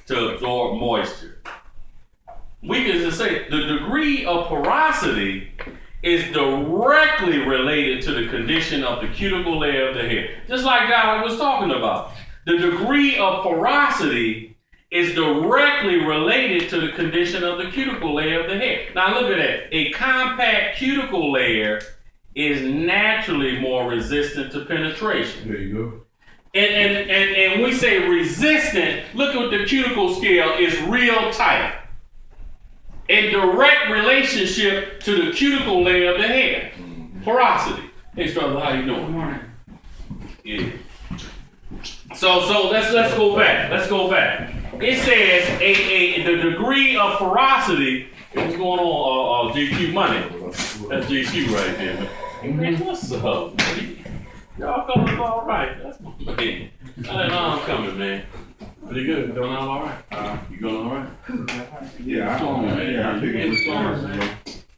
to absorb moisture. We can just say the degree of porosity is directly related to the condition of the cuticle layer of the hair. Just like God was talking about. The degree of porosity is directly related to the condition of the cuticle layer of the hair. Now look at that. A compact cuticle layer is naturally more resistant to penetration. There you go. And we say resistant, look at the cuticle scale is real tight. In direct relationship to the cuticle layer of the hair. Porosity. Hey, Struggle, how you doing? Good morning. Yeah. So let's go back. Let's go back. It says the degree of porosity. What's going on, GQ money? That's GQ right there. Hey man, what's up? Y'all coming all right? That's my man. I'm coming, man. Pretty good. Doing all right? You going all right? Yeah, Strong, man. Yeah, You getting stronger.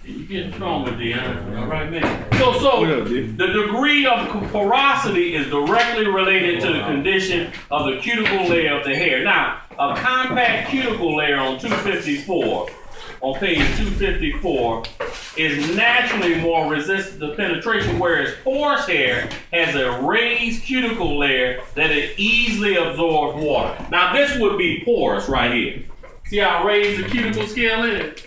You getting stronger, Deanna. All right, man. So the degree of porosity is directly related to the condition of the cuticle layer of the hair. Now, a compact cuticle layer on 254, on page 254, is naturally more resistant to penetration, whereas porous hair has a raised cuticle layer that it easily absorbs water. Now, this would be porous right here. See how raised the cuticle scale is?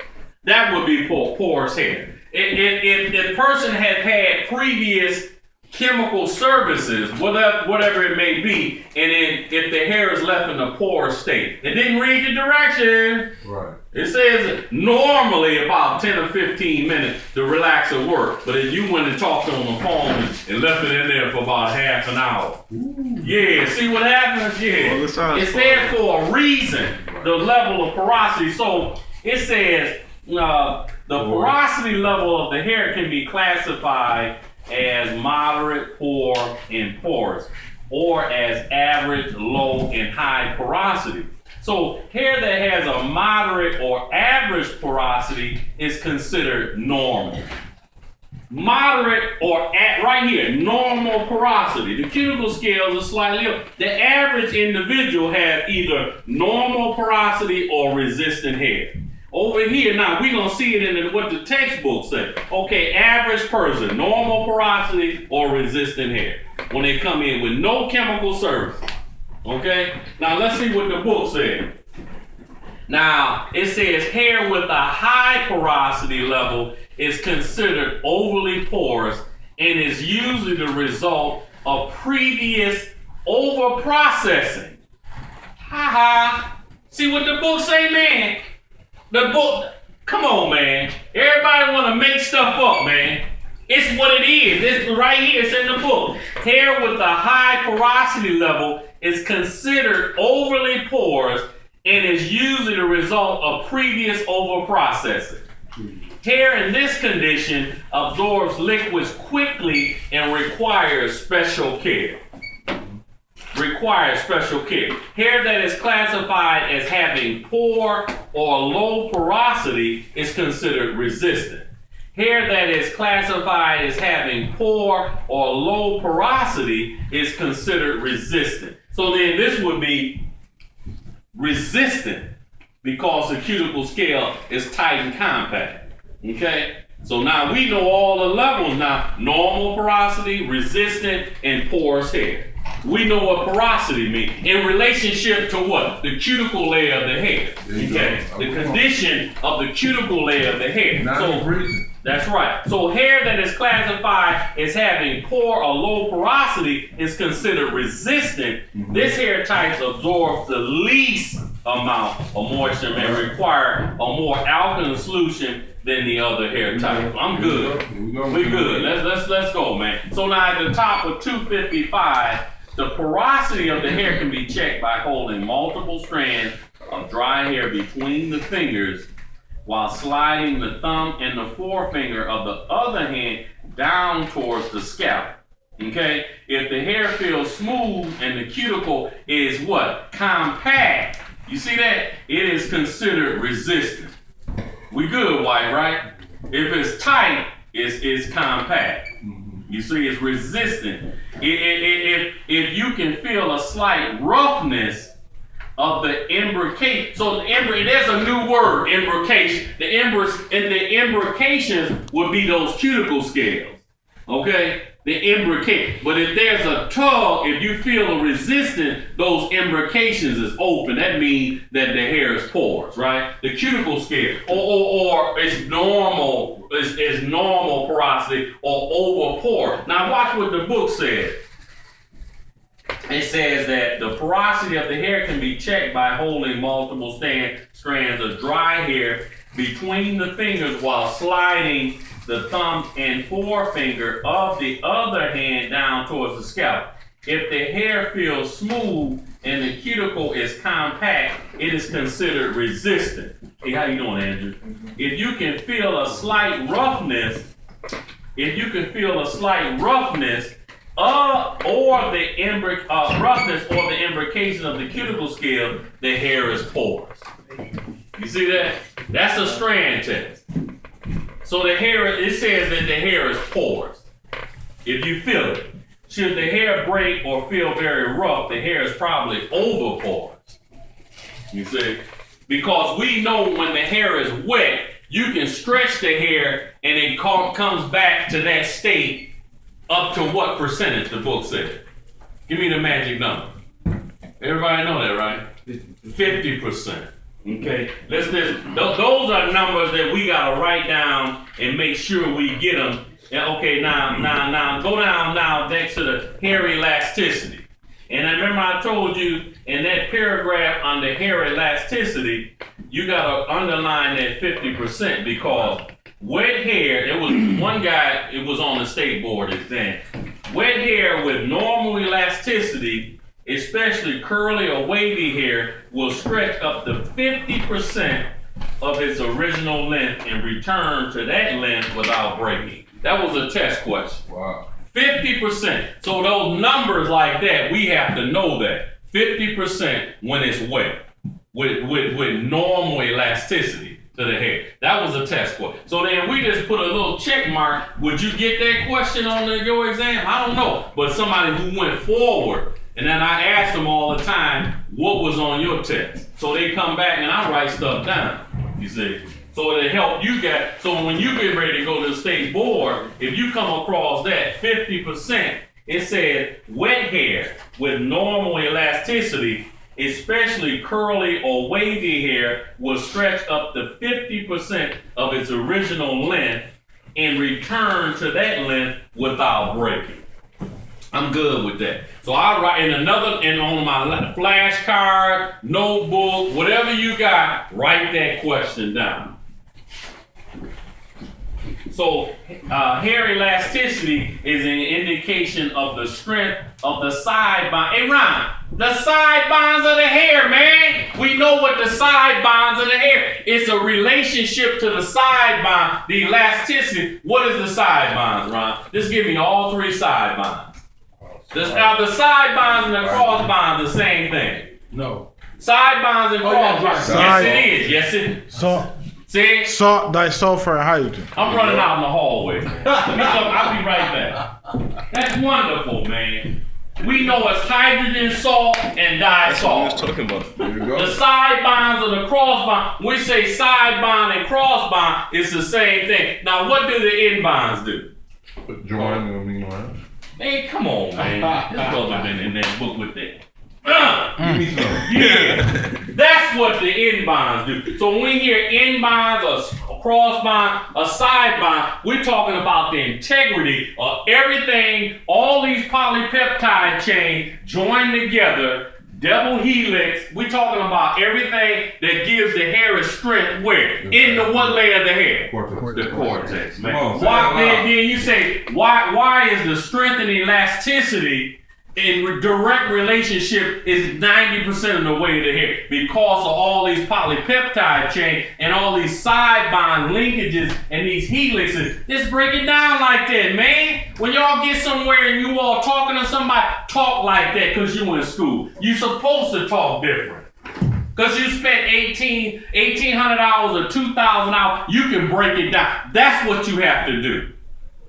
That would be porous hair. If the person had had previous chemical services, whatever it may be, and then if the hair is left in a porous state, it didn't read the direction. Right. It says normally about 10 or 15 minutes to relax at work, but if you went and talked on the phone and left it in there for about half an hour. Ooh. Yeah, see what happens? Yeah. Well, it's there for a reason, the level of porosity. So it says the porosity level of the hair can be classified as moderate, poor, and porous, or as average, low, and high porosity. So hair that has a moderate or average porosity is considered normal. Moderate or right here, normal porosity. The cuticle scales are slightly up. The average individual has either normal porosity or resistant hair. Over here, now we're going to see it in what the textbook says. Okay, average person, normal porosity or resistant hair. When they come in with no chemical service. Okay, now let's see what the book says. Now, it says hair with a high porosity level is considered overly porous and is usually the result of previous over-processing. See what the book say, man? The book, come on, man. Everybody want to make stuff up, man. It's what it is. It's right here. It's in the book. Hair with a high porosity level is considered overly porous and is usually the result of previous overprocessing. Hair in this condition absorbs liquids quickly and requires special care. Hair that is classified as having poor or low porosity is considered resistant. Hair that is classified as having poor or low porosity is considered resistant. So then this would be resistant because the cuticle scale is tight and compact. Okay? So now we know all the levels now: normal porosity, resistant, and porous hair. We know what porosity means in relationship to what? The cuticle layer of the hair. Okay? The condition of the cuticle layer of the hair. That's right. So hair that is classified as having poor or low porosity is considered resistant. This hair type absorbs the least amount of moisture and require a more alkaline solution than the other hair types. I'm good. We're good. Let's go, man. So now at the top of 255, the porosity of the hair can be checked by holding multiple strands of dry hair between the fingers while sliding the thumb and the forefinger of the other hand down towards the scalp. Okay? If the hair feels smooth and the cuticle is what? Compact. You see that? It is considered resistant. We good, White, right? If it's tight, it's compact. You see, it's resistant. If you can feel a slight roughness of the imbrication. So there's a new word, imbrication. The imbrications would be those cuticle scales. Okay? The imbricate. But if there's a tug, if you feel a resistance, those imbrications is open. That means that the hair is porous, right? The cuticle scale, or it's normal, it's normal porosity or over pore. Now watch what the book says. It says that the porosity of the hair can be checked by holding multiple strands of dry hair between the fingers while sliding the thumb and forefinger of the other hand down towards the scalp. If the hair feels smooth and the cuticle is compact, it is considered resistant. Hey, how you doing, Andrew? If you can feel a slight roughness, roughness or the imbrication of the cuticle scale, the hair is porous. You see that? That's a strand test. So the hair, it says that the hair is porous. If you feel it. Should the hair break or feel very rough, the hair is probably over porous. You see? Because we know when the hair is wet, you can stretch the hair and it comes back to that state up to what percentage, the book said. Give me the magic number. Everybody know that, right? 50%. Okay, those are numbers that we gotta write down and make sure we get them. Okay, now, go down now next to the hair elasticity. And I remember I told you in that paragraph on the hair elasticity, you gotta underline that 50% because wet hair, there was one guy, it was on the state board exam. Wet hair with normal elasticity, especially curly or wavy hair, will stretch up to 50% of its original length and return to that length without breaking. That was a test question. Wow. 50%. So those numbers like that, we have to know that. 50% when it's wet, with normal elasticity to the hair. That was a test question. So then we just put a little check mark. Would you get that question on your exam? I don't know. But somebody who went forward, and then I ask them all the time, what was on your test? So they come back and I write stuff down, you see. So it'll help you get, so when you get ready to go to the state board, if you come across that 50%, it said wet hair with normal elasticity, especially curly or wavy hair, will stretch up to 50% of its original length and return to that length without breaking. I'm good with that. So I write on my flashcard, notebook, whatever you got, write that question down. So hair elasticity is an indication of the strength of the side bond. Hey Ron, the side bonds of the hair, man. We know what the side bonds of the hair. It's a relationship to the side bond, the elasticity. What is the side bonds, Ron? Just give me all three side bonds. The side bonds and the cross bonds the same thing. No. Side bonds and cross bonds. Yes, it is. Yes, it is. See? Disulfur and hydrogen. I'm running out in the hallway. I'll be right back. That's wonderful, man. We know it's hydrogen, salt, and disalt. That's what I was talking about. There you go. The side bonds or the cross bond. We say side bond and cross bond. It's the same thing. Now, what do the end bonds do? Join the amino acids. Man, come on, man. This brother been in that book with that. Give me some. Yeah, that's what the end bonds do. So when we hear end bonds, a cross bond, a side bond, we're talking about the integrity of everything, all these polypeptide chains joined together, double helix. We're talking about everything that gives the hair its strength where? In the what layer of the hair? Cortex. The cortex, man. On, Then you say, why is the strength and elasticity in direct relationship is 90% of the way to the hair? Because of all these polypeptide chains and all these side bond linkages and these helixes. Just break it down like that, man. When y'all get somewhere and you all talking to somebody, talk like that because you in school. You supposed to talk different. Because you spent 1,800 hours or 2,000 hours, you can break it down. That's what you have to do.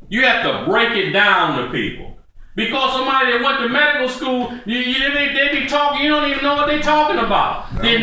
You have to break it down to people. Because somebody that went to medical school, they be talking, you don't even know what they talking about. Then